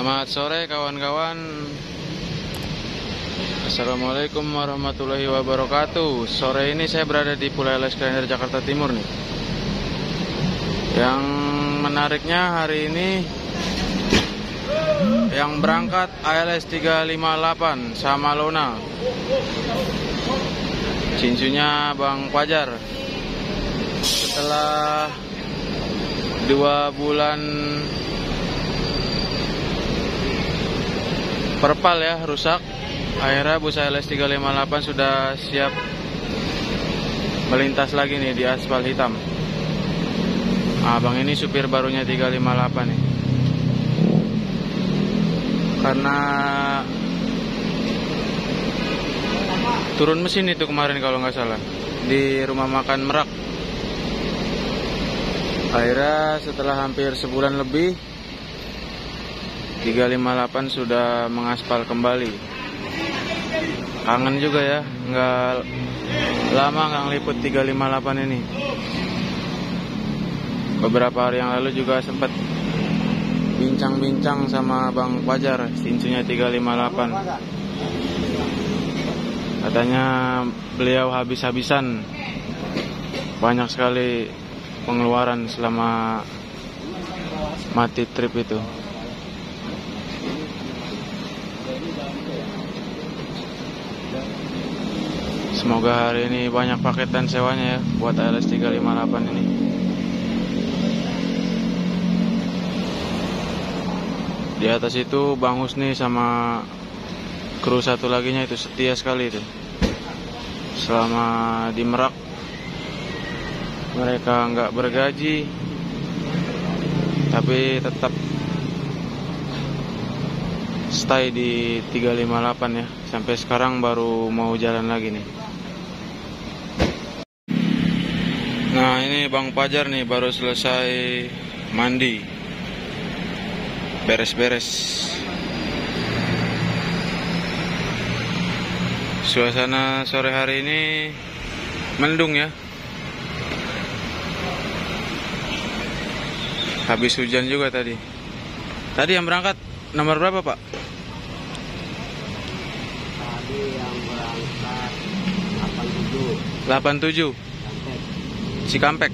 Selamat sore kawan-kawan. Assalamualaikum warahmatullahi wabarakatuh. Sore ini saya berada di Pulau ALS Klender, Jakarta Timur nih. Yang menariknya hari ini yang berangkat ALS 358 sama Lona, cincunya Bang Fajar. Setelah 2 bulan perpal ya rusak, akhirnya bus ALS 358 sudah siap melintas lagi nih di aspal hitam. Abang ini supir barunya 358 nih. Karena turun mesin itu kemarin kalau nggak salah di rumah makan Merak. Akhirnya setelah hampir sebulan lebih 358 sudah mengaspal kembali. Kangen juga ya, nggak lama nggak ngeliput 358 ini. Beberapa hari yang lalu juga sempat bincang-bincang sama Bang Fajar, cincunya 358. Katanya beliau habis-habisan, banyak sekali pengeluaran selama mati trip itu. Semoga hari ini banyak paket dan sewanya ya buat ALS 358 ini. Di atas itu Bang Husni sama kru satu laginya itu setia sekali itu. Selama di Merak mereka nggak bergaji, tapi tetap stay di 358 ya. Sampai sekarang baru mau jalan lagi nih. Nah ini Bang Fajar nih baru selesai mandi, beres-beres. Suasana sore hari ini mendung ya. Habis hujan juga tadi. Tadi yang berangkat nomor berapa Pak? Tadi yang berangkat 87 Cikampek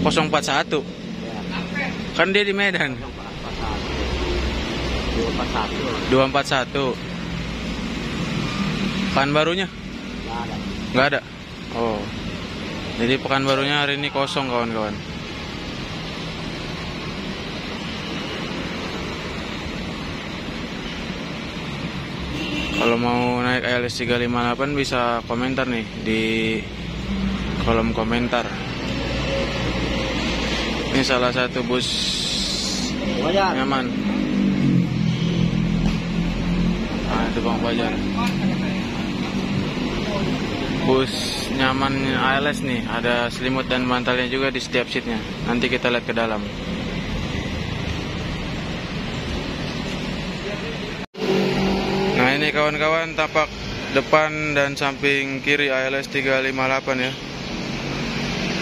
041. ya. Kan dia di Medan. 241. Pekanbarunya? Nggak ada. Oh. Jadi Pekanbarunya hari ini kosong kawan-kawan. Kalau mau naik ALS 358 bisa komentar nih di kolom komentar. Ini salah satu bus nyaman. Nah itu Bang Fajar. Bus nyaman ALS nih, ada selimut dan bantalnya juga di setiap seatnya. Nanti kita lihat ke dalam. Nah ini kawan-kawan tampak depan dan samping kiri ALS 358 ya.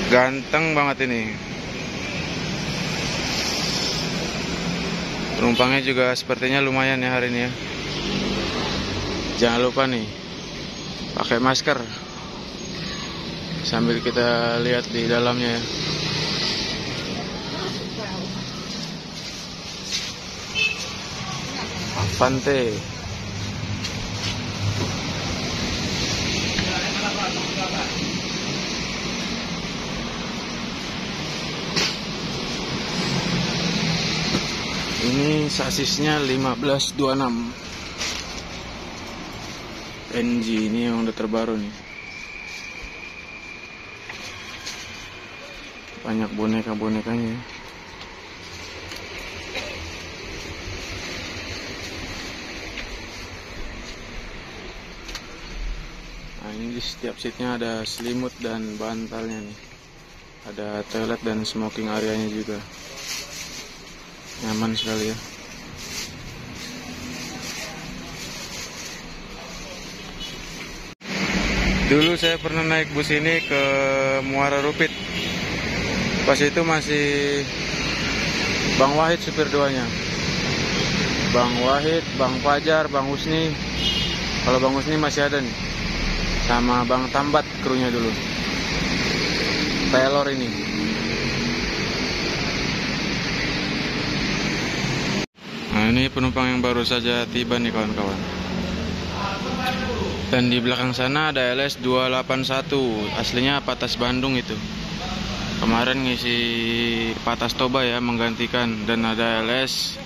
Ganteng banget ini. Penumpangnya juga sepertinya lumayan ya hari ini ya. Jangan lupa nih pakai masker sambil kita lihat di dalamnya ya. Avante. Ini sasisnya 1526 NG, ini yang udah terbaru nih. Banyak boneka-bonekanya. Nah ini di setiap seatnya ada selimut dan bantalnya nih. Ada toilet dan smoking areanya juga. Nyaman sekali ya. Dulu saya pernah naik bus ini ke Muara Rupit. Pas itu masih Bang Wahid supir duanya. Bang Wahid, Bang Fajar, Bang Husni. Kalau Bang Husni masih ada nih. Sama Bang Tambat krunya dulu. Pelor ini. Nah, ini penumpang yang baru saja tiba nih kawan-kawan. Dan di belakang sana ada LS 281. Aslinya Patas Bandung itu. Kemarin ngisi Patas Toba ya, menggantikan. Dan ada LS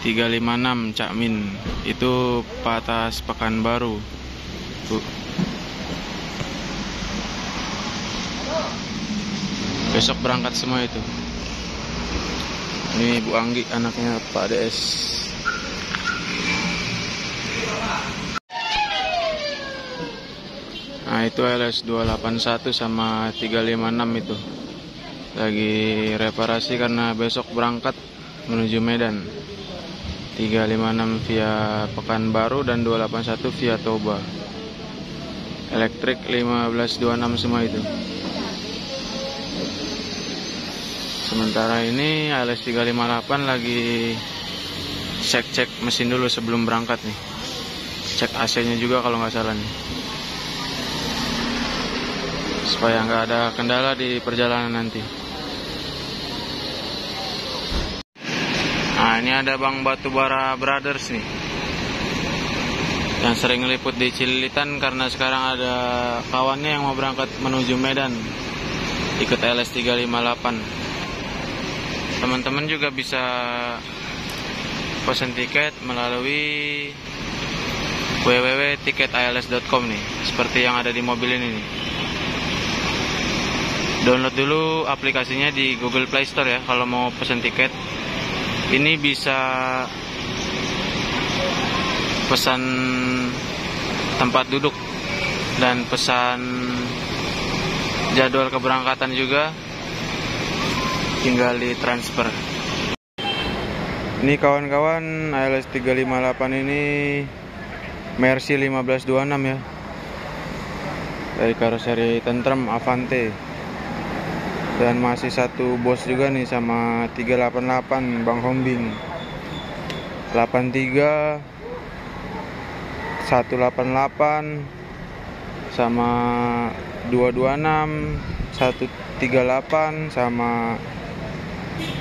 356 Cakmin. Itu Patas Pekanbaru. Tuh. Besok berangkat semua itu. Ini Bu Anggi, anaknya Pak DS. Nah, itu LS 281 sama 356 itu. Lagi reparasi karena besok berangkat menuju Medan. 356 via Pekanbaru dan 281 via Toba. Elektrik 1526 semua itu. Sementara ini LS 358 lagi cek mesin dulu sebelum berangkat nih. Cek AC-nya juga kalau nggak salah nih. Supaya nggak ada kendala di perjalanan nanti. Nah, ini ada Bang Batubara Brothers nih. Yang sering ngeliput di Cililitan karena sekarang ada kawannya yang mau berangkat menuju Medan. Ikut LS 358. Teman-teman juga bisa pesan tiket melalui www.tiketils.com nih, seperti yang ada di mobil ini nih. Download dulu aplikasinya di Google Play Store ya kalau mau pesan tiket. Ini bisa pesan tempat duduk dan pesan jadwal keberangkatan juga. Tinggal di transfer. Ini kawan-kawan, LS 358 ini Mercy 1526 ya. Dari karoseri Tentrem Avante. Dan masih satu bos juga nih sama 388 Bang Hombing. 83 188 sama 226 138 sama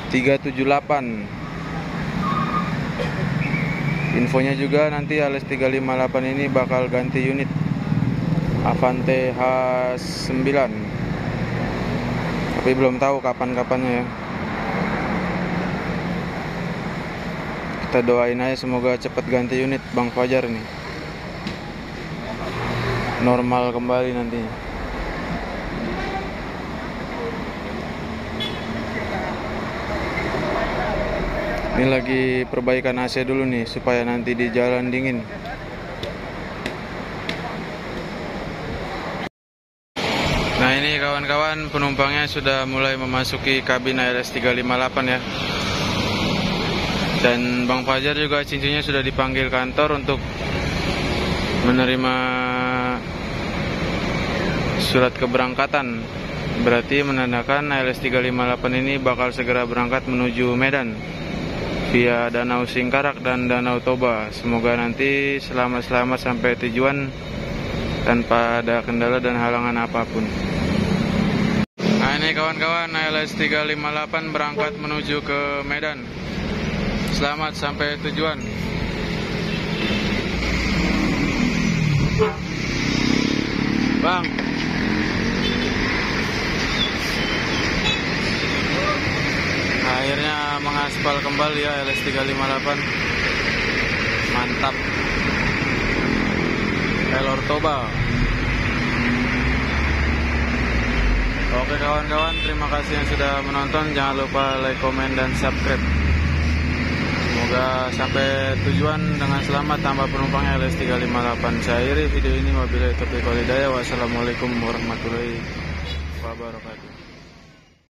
378. Infonya juga nanti LS 358 ini bakal ganti unit Avante H9. Tapi belum tahu kapan-kapannya ya. Kita doain aja semoga cepat ganti unit Bang Fajar nih. Normal kembali nantinya. Ini lagi perbaikan AC dulu nih supaya nanti di jalan dingin. Nah, ini kawan-kawan penumpangnya sudah mulai memasuki kabin LS 358 ya. Dan Bang Fajar juga cincinnya sudah dipanggil kantor untuk menerima surat keberangkatan. Berarti menandakan LS 358 ini bakal segera berangkat menuju Medan via Danau Singkarak dan Danau Toba. Semoga nanti selamat-selamat sampai tujuan tanpa ada kendala dan halangan apapun. Nah, ini kawan-kawan, LS 358 berangkat menuju ke Medan. Selamat sampai tujuan. Bang, akhirnya mengaspal kembali ya LS 358. Mantap. Pelor Toba. Oke kawan-kawan, terima kasih yang sudah menonton. Jangan lupa like, komen, dan subscribe. Semoga sampai tujuan dengan selamat tanpa penumpang LS 358. Saya akhiri video ini. Wabillahi taufiq wal hidayah. Wassalamualaikum warahmatullahi wabarakatuh.